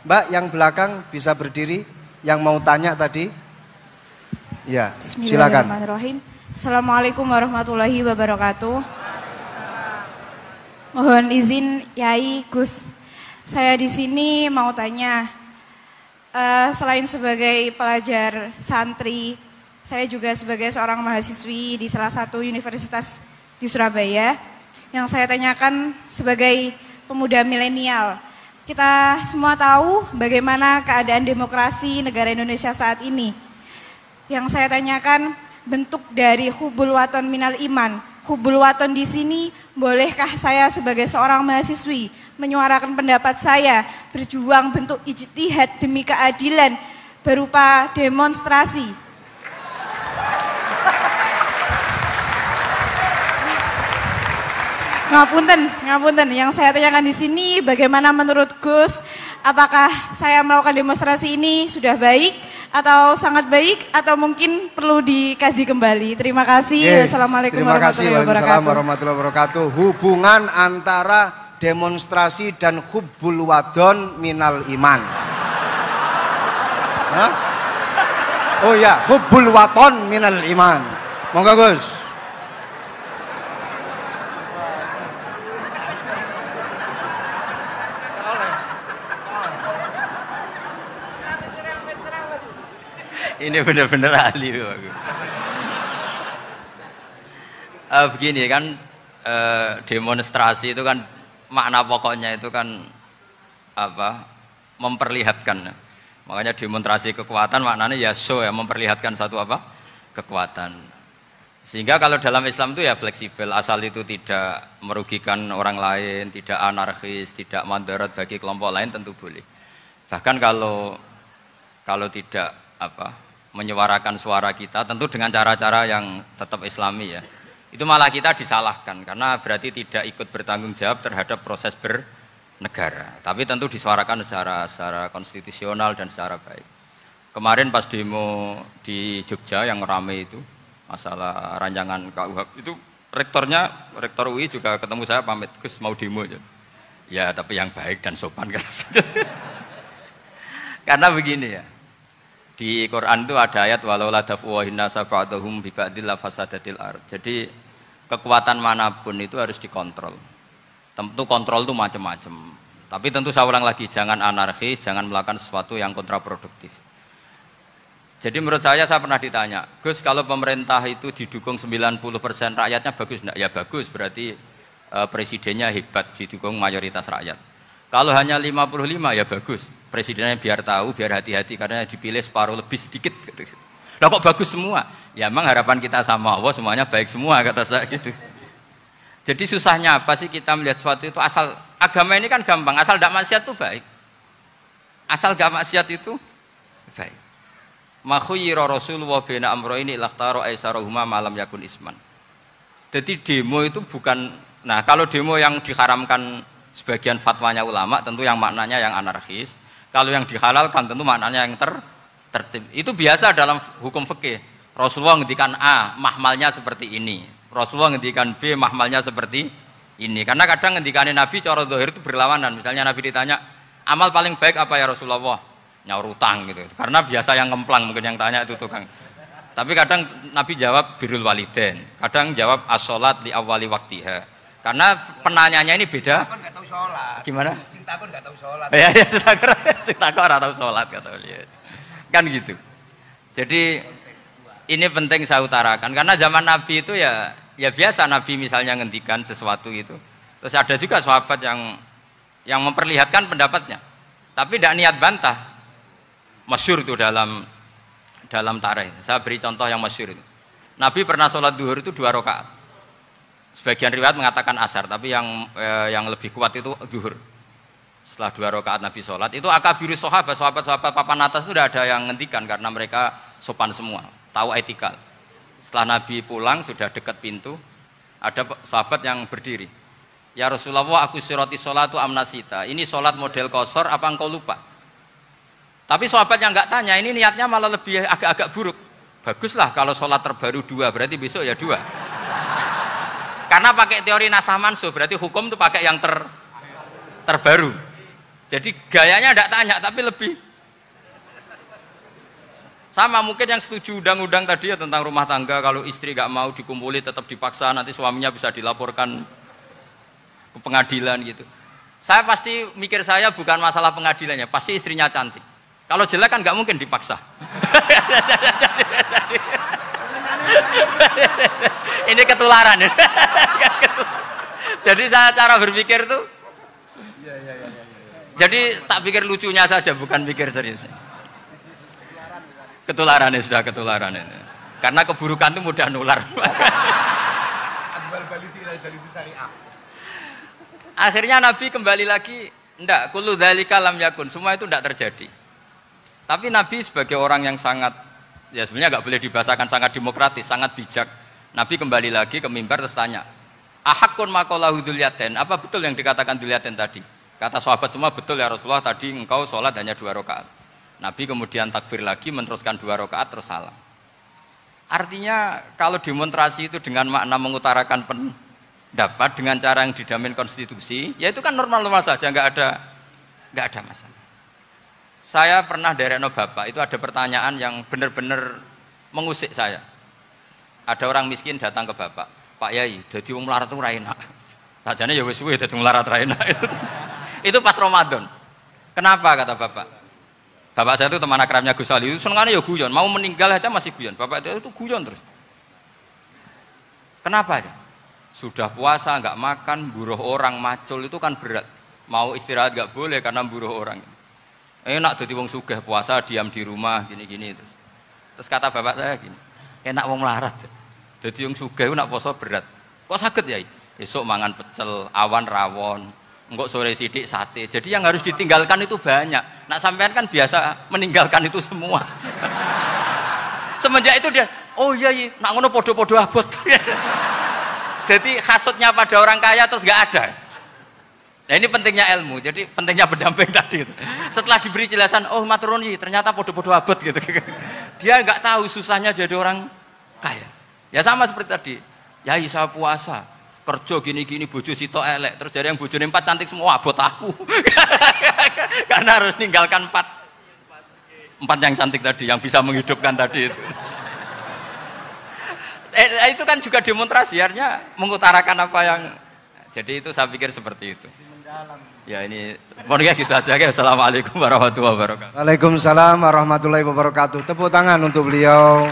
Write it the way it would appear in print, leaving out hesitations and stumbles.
Mbak yang belakang bisa berdiri, yang mau tanya tadi. Ya, silakan. Bismillahirrahmanirrahim. Assalamualaikum warahmatullahi wabarakatuh. Mohon izin Yai Gus, saya di sini mau tanya, selain sebagai pelajar santri, saya juga sebagai seorang mahasiswi di salah satu universitas di Surabaya. Yang saya tanyakan sebagai pemuda milenial, kita semua tahu bagaimana keadaan demokrasi negara Indonesia saat ini. Yang saya tanyakan, bentuk dari hubul waton minal iman. Hubul waton di sini, bolehkah saya sebagai seorang mahasiswi menyuarakan pendapat saya, berjuang bentuk ijtihad demi keadilan berupa demonstrasi? Ngapunten. Yang saya tanyakan di sini, bagaimana menurut Gus, apakah saya melakukan demonstrasi ini sudah baik atau sangat baik atau mungkin perlu dikaji kembali? Terima kasih. Wassalamualaikum warahmatullahi wabarakatuh. Hubungan antara demonstrasi dan hubbul wadon minal iman. Hah? Oh ya, hubbul waton minal iman. Monggo Gus. Ini benar-benar ahli. Begini kan, demonstrasi itu kan makna pokoknya itu kan apa? Memperlihatkan. Makanya demonstrasi kekuatan maknanya ya show, ya, memperlihatkan satu apa? Kekuatan. Sehingga kalau dalam Islam itu ya fleksibel, asal itu tidak merugikan orang lain, tidak anarkis, tidak mandorot bagi kelompok lain, tentu boleh. Bahkan kalau tidak apa? Menyuarakan suara kita tentu dengan cara-cara yang tetap islami ya, itu malah kita disalahkan karena berarti tidak ikut bertanggung jawab terhadap proses bernegara, tapi tentu disuarakan secara konstitusional dan secara baik. Kemarin pas demo di Jogja yang ramai itu masalah rancangan KUHP itu, rektor UI juga ketemu saya, pamit Gus mau demo aja ya, tapi yang baik dan sopan kan. Karena begini ya, di Quran itu ada ayat walau la daf'uhin nasa ba'dahum bi ba'dil la fasadatil ard. Jadi kekuatan manapun itu harus dikontrol. Tentu kontrol itu macam-macam. Tapi tentu saya ulang lagi, jangan anarkis, jangan melakukan sesuatu yang kontraproduktif. Jadi menurut saya pernah ditanya, Gus kalau pemerintah itu didukung 90% rakyatnya bagus enggak? Ya bagus, berarti presidennya hebat, didukung mayoritas rakyat. Kalau hanya 55 ya bagus, presidennya biar tahu, biar hati-hati karena dipilih separuh lebih sedikit gitu. Lah kok bagus semua? Ya emang harapan kita sama Allah semuanya baik semua, kata saya gitu. Jadi susahnya apa sih kita melihat sesuatu itu, asal agama ini kan gampang, asal tidak maksiat itu baik. Asal gak maksiat itu baik. Ma khuyyira Rasulullah baina amrayni lakhtara aisarahuma ma lam yakun isman. Jadi demo itu bukan, nah kalau demo yang diharamkan sebagian fatwanya ulama tentu yang maknanya yang anarkis. Kalau yang dihalalkan tentu maknanya yang tertib. Itu biasa dalam hukum fikih. Rasulullah ngendikan A, mahmalnya seperti ini. Rasulullah ngendikan B, mahmalnya seperti ini. Karena kadang ngendikannya Nabi cara zahir itu berlawanan. Misalnya Nabi ditanya, amal paling baik apa ya Rasulullah? Nyaur utang gitu. Karena biasa yang ngemplang mungkin yang tanya itu tukang. Tapi kadang Nabi jawab birrul walidain. Kadang jawab as-sholat li awwali waktiha. Karena penanyanya ini beda. Nggak tahu sholat. Gimana? Cinta pun nggak tahu sholat. Ya, cinta kok nggak tahu sholat kata beliau. Kan gitu. Jadi ini penting saya utarakan karena zaman Nabi itu ya biasa Nabi misalnya ngendikan sesuatu gitu. Terus ada juga sahabat yang memperlihatkan pendapatnya, tapi tidak niat bantah. Masyhur itu dalam tarikh. Saya beri contoh yang masyhur itu. Nabi pernah sholat duhur itu 2 rakaat. Sebagian riwayat mengatakan asar, tapi yang lebih kuat itu duhur. Setelah 2 rakaat Nabi sholat, itu akabirus sahabat papan atas itu sudah ada yang ngendikan karena mereka sopan semua, tahu etika. Setelah Nabi pulang sudah dekat pintu, ada sahabat yang berdiri. Ya Rasulullah, aku siroti sholatu amnasita. Ini sholat model kosor, apa engkau lupa? Tapi sahabat yang nggak tanya, ini niatnya malah lebih agak-agak buruk. Baguslah kalau sholat terbaru 2, berarti besok ya 2. Karena pakai teori nasah mansuh, berarti hukum itu pakai yang terbaru. Jadi gayanya tidak tanya, tapi lebih sama. Mungkin yang setuju undang-undang tadi ya tentang rumah tangga, kalau istri nggak mau dikumpuli tetap dipaksa, nanti suaminya bisa dilaporkan ke pengadilan gitu. Saya pasti mikir saya bukan masalah pengadilannya, pasti istrinya cantik. Kalau jelek kan nggak mungkin dipaksa. Ini ketularan. Jadi saya cara berpikir tuh, jadi tak pikir lucunya saja, bukan pikir serius. Ketularan ya, sudah ketularan ini. Karena keburukan itu mudah nular. Akhirnya Nabi kembali lagi, enggak, kullu dzalika lam yakun, semua itu enggak terjadi. Tapi Nabi sebagai orang yang sangat, ya sebenarnya enggak boleh dibahasakan sangat demokratis, sangat bijak. Nabi kembali lagi ke mimbar terus tanya, ahakun maqalahu dzulyaten, apa betul yang dikatakan dzulyaten tadi? Kata sahabat semua, betul ya Rasulullah, tadi engkau sholat hanya 2 rakaat. Nabi kemudian takbir lagi, meneruskan 2 rakaat terus salam. Artinya kalau demonstrasi itu dengan makna mengutarakan pendapat dengan cara yang dijamin konstitusi, ya itu kan normal-normal saja, nggak ada masalah. Saya pernah derekno bapak, itu ada pertanyaan yang benar-benar mengusik saya. Ada orang miskin datang ke bapak, Pak Yai, dadi wong melarat itu ra enak. Sajane ya wis suwe dadi wong melarat ra enak. Itu pas Ramadan. Kenapa kata bapak? Bapak saya itu teman akrabnya Gus Ali, itu senengannya ya guyon, mau meninggal aja masih guyon. Bapak itu guyon terus. Kenapa aja? Sudah puasa nggak makan, buruh orang, macul itu kan berat. Mau istirahat nggak boleh karena buruh orang. Enak jadi wong sugih puasa diam di rumah gini-gini terus. Terus kata bapak saya gini, enak wong melarat. Jadi wong sugih nak puasa berat. Kok sakit ya? Esok mangan pecel, awan rawon. Enggak sore sidik sate. Jadi yang harus ditinggalkan itu banyak. Nak sampean kan biasa meninggalkan itu semua. Semenjak itu dia, oh iya, nak ngono podo-podo abot. Jadi hasutnya pada orang kaya terus nggak ada. Nah ini pentingnya ilmu. Jadi pentingnya pendamping tadi itu. Setelah diberi jelasan, oh maturun ternyata podo-podo abot gitu. Dia nggak tahu susahnya jadi orang kaya. Ya sama seperti tadi. Yai saya puasa. Kerja gini-gini bojo sitok elek terus dari yang bojone 4 cantik semua abot aku. Karena harus ninggalkan 4 yang cantik tadi yang bisa menghidupkan tadi itu. Itu kan juga demonstrasi, artinya mengutarakan apa yang, jadi itu saya pikir seperti itu. Ya ini pokoknya gitu aja ya. Assalamualaikum warahmatullahi wabarakatuh. Waalaikumsalam warahmatullahi wabarakatuh. Tepuk tangan untuk beliau.